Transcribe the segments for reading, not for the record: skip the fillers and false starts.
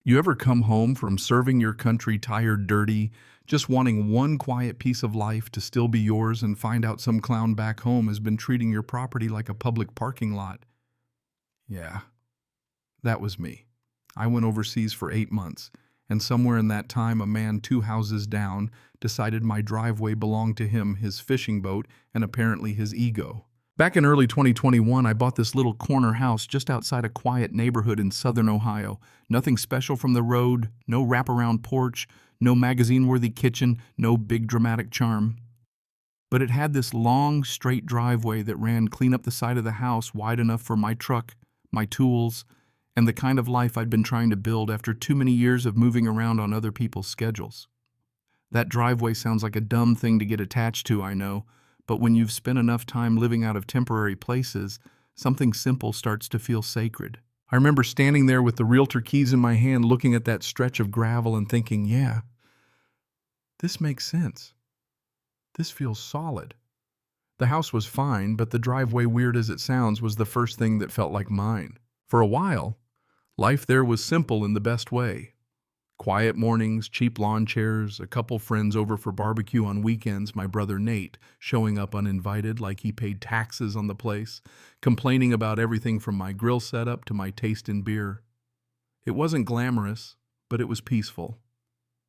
You ever come home from serving your country tired dirty, just wanting one quiet piece of life to still be yours and find out some clown back home has been treating your property like a public parking lot? Yeah, that was me. I went overseas for 8 months, and somewhere in that time a man 2 houses down decided my driveway belonged to him, his fishing boat, and apparently his ego. Back in early 2021, I bought this little corner house just outside a quiet neighborhood in southern Ohio. Nothing special from the road, no wraparound porch, no magazine-worthy kitchen, no big dramatic charm. But it had this long, straight driveway that ran clean up the side of the house, wide enough for my truck, my tools, and the kind of life I'd been trying to build after too many years of moving around on other people's schedules. That driveway sounds like a dumb thing to get attached to, I know, but when you've spent enough time living out of temporary places, something simple starts to feel sacred. I remember standing there with the realtor keys in my hand looking at that stretch of gravel and thinking, yeah, this makes sense. This feels solid. The house was fine, but the driveway, weird as it sounds, was the first thing that felt like mine. For a while, life there was simple in the best way. Quiet mornings, cheap lawn chairs, a couple friends over for barbecue on weekends, my brother Nate showing up uninvited like he paid taxes on the place, complaining about everything from my grill setup to my taste in beer. It wasn't glamorous, but it was peaceful.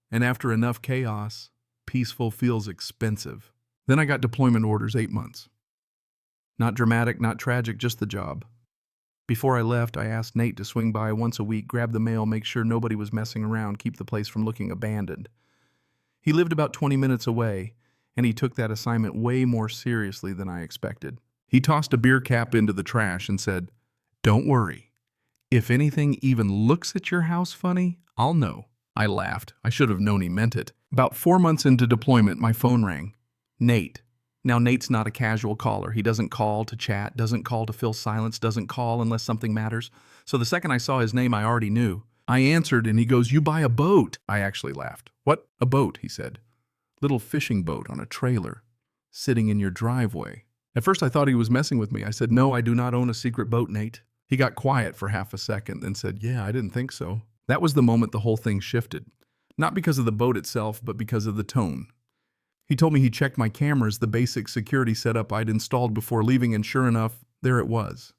And after enough chaos, peaceful feels expensive. Then I got deployment orders, 8 months. Not dramatic, not tragic, just the job. Before I left, I asked Nate to swing by once a week, grab the mail, make sure nobody was messing around, keep the place from looking abandoned. He lived about 20 minutes away, and he took that assignment way more seriously than I expected. He tossed a beer cap into the trash and said, "Don't worry. If anything even looks at your house funny, I'll know." I laughed. I should have known he meant it. About 4 months into deployment, my phone rang. Nate. Now, Nate's not a casual caller. He doesn't call to chat, doesn't call to fill silence, doesn't call unless something matters. So the second I saw his name, I already knew. I answered, and he goes, "You buy a boat." I actually laughed. "What? A boat?" he said. "Little fishing boat on a trailer, sitting in your driveway." At first, I thought he was messing with me. I said, "No, I do not own a secret boat, Nate." He got quiet for half a second, then said, "Yeah, I didn't think so." That was the moment the whole thing shifted. Not because of the boat itself, but because of the tone. He told me he checked my cameras, the basic security setup I'd installed before leaving, and sure enough, there it was.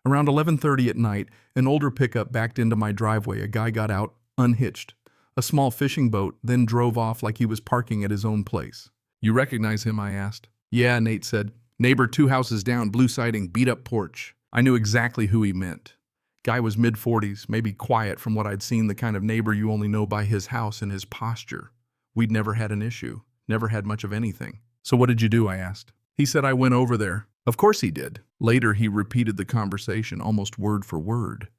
Around 11:30 at night, an older pickup backed into my driveway. A guy got out, unhitched. A small fishing boat, then drove off like he was parking at his own place. "You recognize him?" I asked. "Yeah," Nate said. "Neighbor 2 houses down, blue siding, beat up porch." I knew exactly who he meant. Guy was mid-40s, maybe quiet from what I'd seen, the kind of neighbor you only know by his house and his posture. We'd never had an issue, never had much of anything. "So what did you do?" I asked. He said, "I went over there." Of course he did. Later, he repeated the conversation, almost word for word.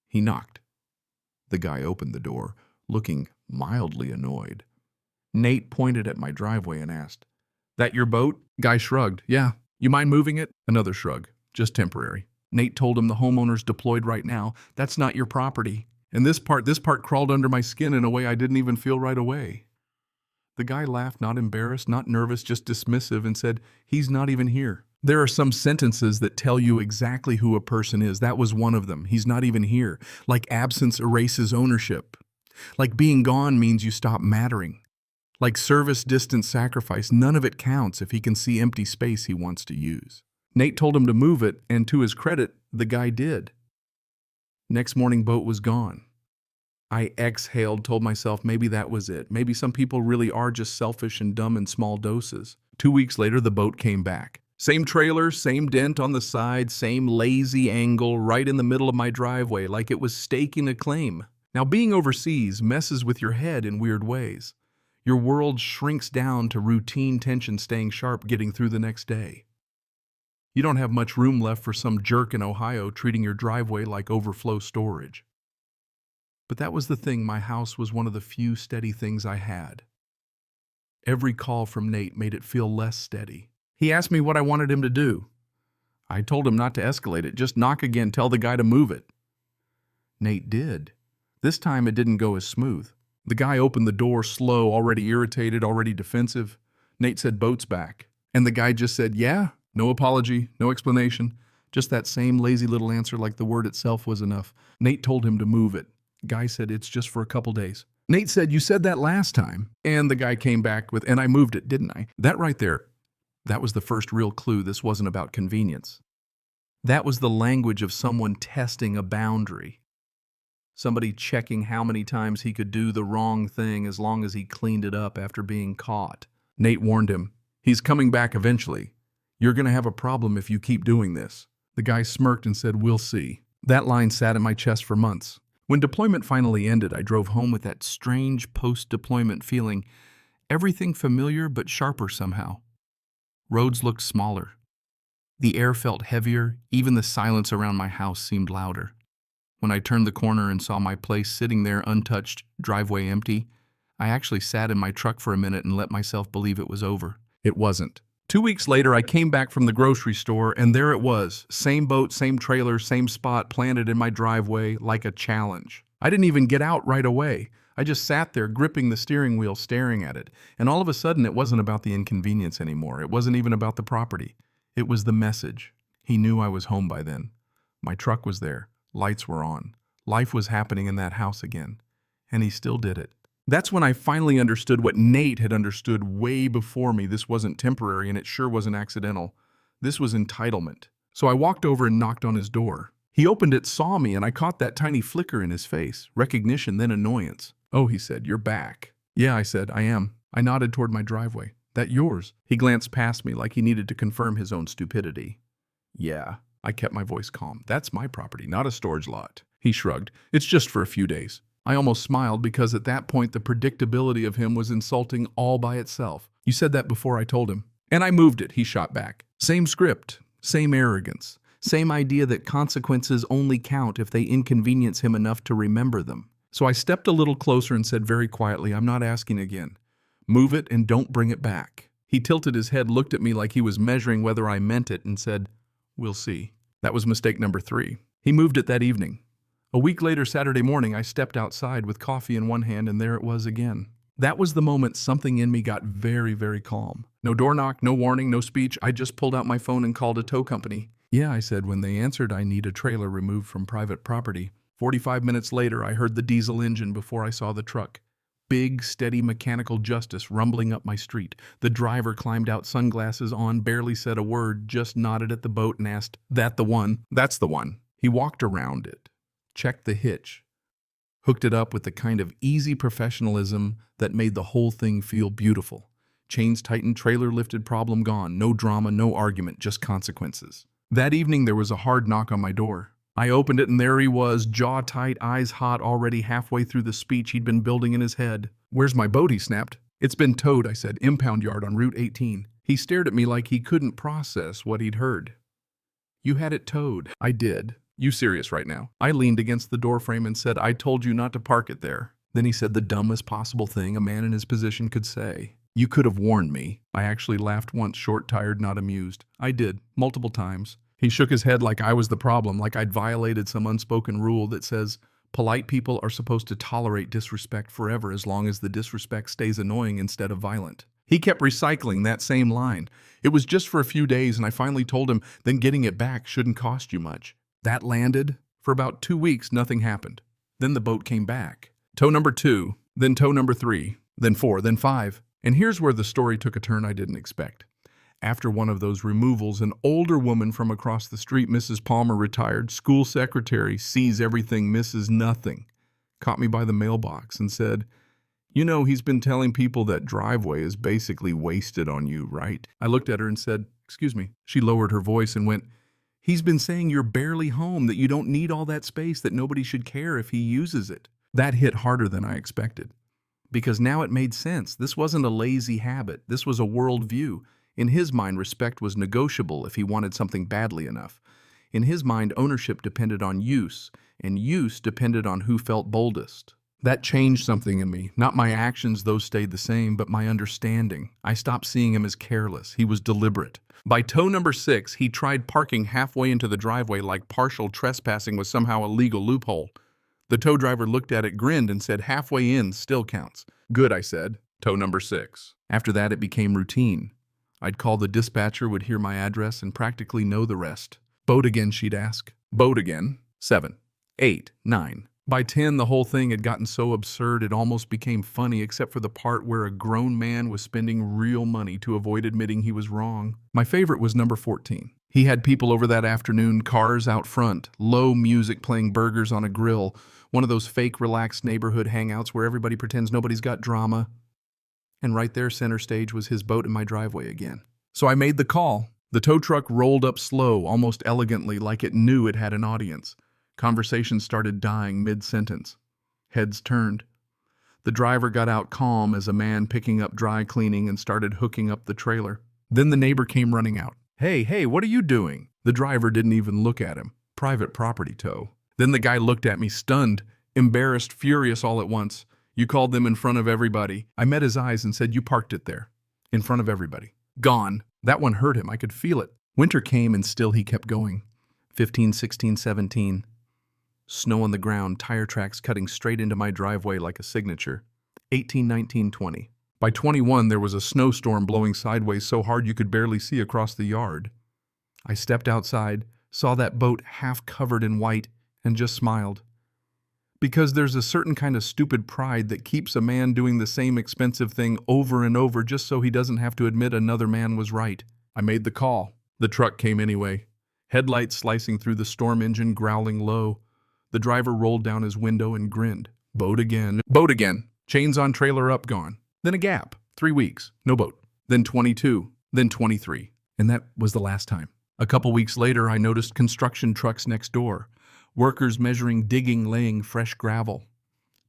He knocked. The guy opened the door, looking mildly annoyed. Nate pointed at my driveway and asked, "That your boat?" Guy shrugged. "Yeah. You mind moving it?" Another shrug. "Just temporary." Nate told him, "The homeowners deployed right now. That's not your property." And this part crawled under my skin in a way I didn't even feel right away. The guy laughed, not embarrassed, not nervous, just dismissive, and said, "He's not even here." There are some sentences that tell you exactly who a person is. That was one of them. He's not even here. Like absence erases ownership. Like being gone means you stop mattering. Like service, distance, sacrifice, none of it counts if he can see empty space he wants to use. Nate told him to move it, and to his credit, the guy did. Next morning, boat was gone. I exhaled, told myself maybe that was it. Maybe some people really are just selfish and dumb in small doses. 2 weeks later, the boat came back. Same trailer, same dent on the side, same lazy angle right in the middle of my driveway, like it was staking a claim. Now, being overseas messes with your head in weird ways. Your world shrinks down to routine tension, staying sharp, getting through the next day. You don't have much room left for some jerk in Ohio treating your driveway like overflow storage. But that was the thing. My house was one of the few steady things I had. Every call from Nate made it feel less steady. He asked me what I wanted him to do. I told him not to escalate it, just knock again, tell the guy to move it. Nate did. This time it didn't go as smooth. The guy opened the door slow, already irritated, already defensive. Nate said, "Boat's back." And the guy just said, "Yeah." No apology, no explanation. Just that same lazy little answer like the word itself was enough. Nate told him to move it. Guy said it's just for a couple days. Nate said, "You said that last time." And the guy came back with, "And I moved it, didn't I?" That right there, that was the first real clue this wasn't about convenience. That was the language of someone testing a boundary. Somebody checking how many times he could do the wrong thing as long as he cleaned it up after being caught. Nate warned him, "He's coming back eventually. You're going to have a problem if you keep doing this." The guy smirked and said, "We'll see." That line sat in my chest for months. When deployment finally ended, I drove home with that strange post-deployment feeling, everything familiar but sharper somehow. Roads looked smaller. The air felt heavier, even the silence around my house seemed louder. When I turned the corner and saw my place sitting there untouched, driveway empty, I actually sat in my truck for a minute and let myself believe it was over. It wasn't. 2 weeks later, I came back from the grocery store, and there it was. Same boat, same trailer, same spot, planted in my driveway like a challenge. I didn't even get out right away. I just sat there, gripping the steering wheel, staring at it. And all of a sudden, it wasn't about the inconvenience anymore. It wasn't even about the property. It was the message. He knew I was home by then. My truck was there. Lights were on. Life was happening in that house again. And he still did it. That's when I finally understood what Nate had understood way before me. This wasn't temporary, and it sure wasn't accidental. This was entitlement. So I walked over and knocked on his door. He opened it, saw me, and I caught that tiny flicker in his face. Recognition, then annoyance. "Oh," he said, "you're back." "Yeah," I said, "I am." I nodded toward my driveway. "That yours?" He glanced past me like he needed to confirm his own stupidity. "Yeah." I kept my voice calm. "That's my property, not a storage lot." He shrugged. "It's just for a few days." I almost smiled because at that point the predictability of him was insulting all by itself. "You said that before I told him." "And I moved it," he shot back. Same script, same arrogance, same idea that consequences only count if they inconvenience him enough to remember them. So I stepped a little closer and said very quietly, "I'm not asking again. Move it and don't bring it back." He tilted his head, looked at me like he was measuring whether I meant it, and said, "We'll see." That was mistake number 3. He moved it that evening. A week later, Saturday morning, I stepped outside with coffee in one hand, and there it was again. That was the moment something in me got very, very calm. No door knock, no warning, no speech. I just pulled out my phone and called a tow company. "Yeah," I said. When they answered, "I need a trailer removed from private property." 45 minutes later, I heard the diesel engine before I saw the truck. Big, steady mechanical justice rumbling up my street. The driver climbed out, sunglasses on, barely said a word, just nodded at the boat and asked, "That the one?" "That's the one." He walked around it, checked the hitch, hooked it up with the kind of easy professionalism that made the whole thing feel beautiful. Chains tightened, trailer lifted, problem gone. No drama, no argument, just consequences. That evening there was a hard knock on my door. I opened it and there he was, jaw tight, eyes hot, already halfway through the speech he'd been building in his head. "Where's my boat?" he snapped. "It's been towed," I said. "Impound yard on Route 18. He stared at me like he couldn't process what he'd heard. "You had it towed." "I did." "You serious right now?" I leaned against the doorframe and said, "I told you not to park it there." Then he said the dumbest possible thing a man in his position could say. "You could have warned me." I actually laughed once, short, tired, not amused. "I did, multiple times." He shook his head like I was the problem, like I'd violated some unspoken rule that says polite people are supposed to tolerate disrespect forever as long as the disrespect stays annoying instead of violent. He kept recycling that same line. It was just for a few days, and I finally told him, then getting it back shouldn't cost you much. That landed. For about 2 weeks, nothing happened. Then the boat came back. Tow number 2, then tow number 3, then 4, then 5. And here's where the story took a turn I didn't expect. After one of those removals, an older woman from across the street, Mrs. Palmer, retired school secretary, sees everything, misses nothing, caught me by the mailbox and said, "You know, he's been telling people that driveway is basically wasted on you, right?" I looked at her and said, "Excuse me." She lowered her voice and went, "He's been saying you're barely home, that you don't need all that space, that nobody should care if he uses it." That hit harder than I expected. Because now it made sense. This wasn't a lazy habit. This was a worldview. In his mind, respect was negotiable if he wanted something badly enough. In his mind, ownership depended on use, and use depended on who felt boldest. That changed something in me. Not my actions, those stayed the same, but my understanding. I stopped seeing him as careless. He was deliberate. By tow number 6, he tried parking halfway into the driveway like partial trespassing was somehow a legal loophole. The tow driver looked at it, grinned, and said, "Halfway in still counts." "Good," I said. Tow number 6. After that, it became routine. I'd call the dispatcher, would hear my address, and practically know the rest. Boat again, she'd ask. Boat again. 7, 8, 9. By 10, the whole thing had gotten so absurd it almost became funny, except for the part where a grown man was spending real money to avoid admitting he was wrong. My favorite was number 14. He had people over that afternoon, cars out front, low music playing burgers on a grill, one of those fake relaxed neighborhood hangouts where everybody pretends nobody's got drama. And right there, center stage, was his boat in my driveway again. So I made the call. The tow truck rolled up slow, almost elegantly, like it knew it had an audience. Conversation started dying mid-sentence. Heads turned. The driver got out calm as a man picking up dry cleaning and started hooking up the trailer. Then the neighbor came running out. Hey, what are you doing? The driver didn't even look at him. Private property tow. Then the guy looked at me, stunned, embarrassed, furious all at once. You called them in front of everybody. I met his eyes and said, you parked it there. In front of everybody. Gone. That one hurt him. I could feel it. Winter came and still he kept going. 15, 16, 17. Snow on the ground, tire tracks cutting straight into my driveway like a signature. 18, 19, 20. By 21, there was a snowstorm blowing sideways so hard you could barely see across the yard. I stepped outside, saw that boat half covered in white, and just smiled. Because there's a certain kind of stupid pride that keeps a man doing the same expensive thing over and over just so he doesn't have to admit another man was right. I made the call. The truck came anyway. Headlights slicing through the storm engine, growling low. The driver rolled down his window and grinned. Boat again. Boat again. Chains on trailer up, gone. Then a gap. 3 weeks. No boat. Then 22. Then 23. And that was the last time. A couple weeks later, I noticed construction trucks next door. Workers measuring, digging, laying fresh gravel.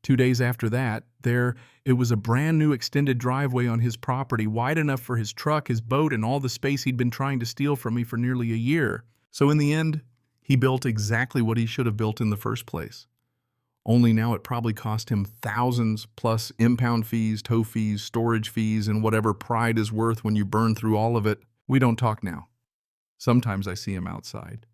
2 days after that, it was a brand new extended driveway on his property, wide enough for his truck, his boat, and all the space he'd been trying to steal from me for nearly a year. So in the end, he built exactly what he should have built in the first place. Only now it probably cost him thousands plus impound fees, tow fees, storage fees, and whatever pride is worth when you burn through all of it. We don't talk now. Sometimes I see him outside.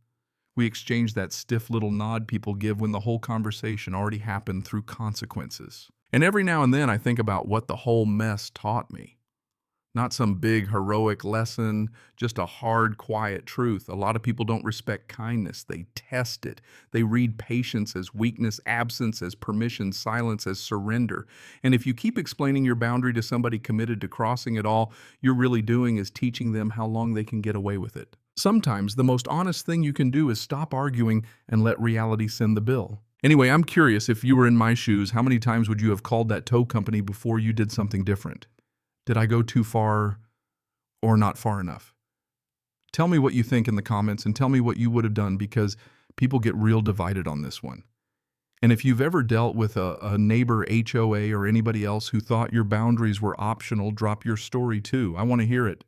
We exchange that stiff little nod people give when the whole conversation already happened through consequences. And every now and then I think about what the whole mess taught me. Not some big heroic lesson, just a hard, quiet truth. A lot of people don't respect kindness. They test it. They read patience as weakness, absence as permission, silence as surrender. And if you keep explaining your boundary to somebody committed to crossing it all, you're really doing is teaching them how long they can get away with it. Sometimes the most honest thing you can do is stop arguing and let reality send the bill. Anyway, I'm curious, if you were in my shoes, how many times would you have called that tow company before you did something different? Did I go too far or not far enough? Tell me what you think in the comments and tell me what you would have done, because people get real divided on this one. And if you've ever dealt with a neighbor, HOA, or anybody else who thought your boundaries were optional, drop your story too. I want to hear it.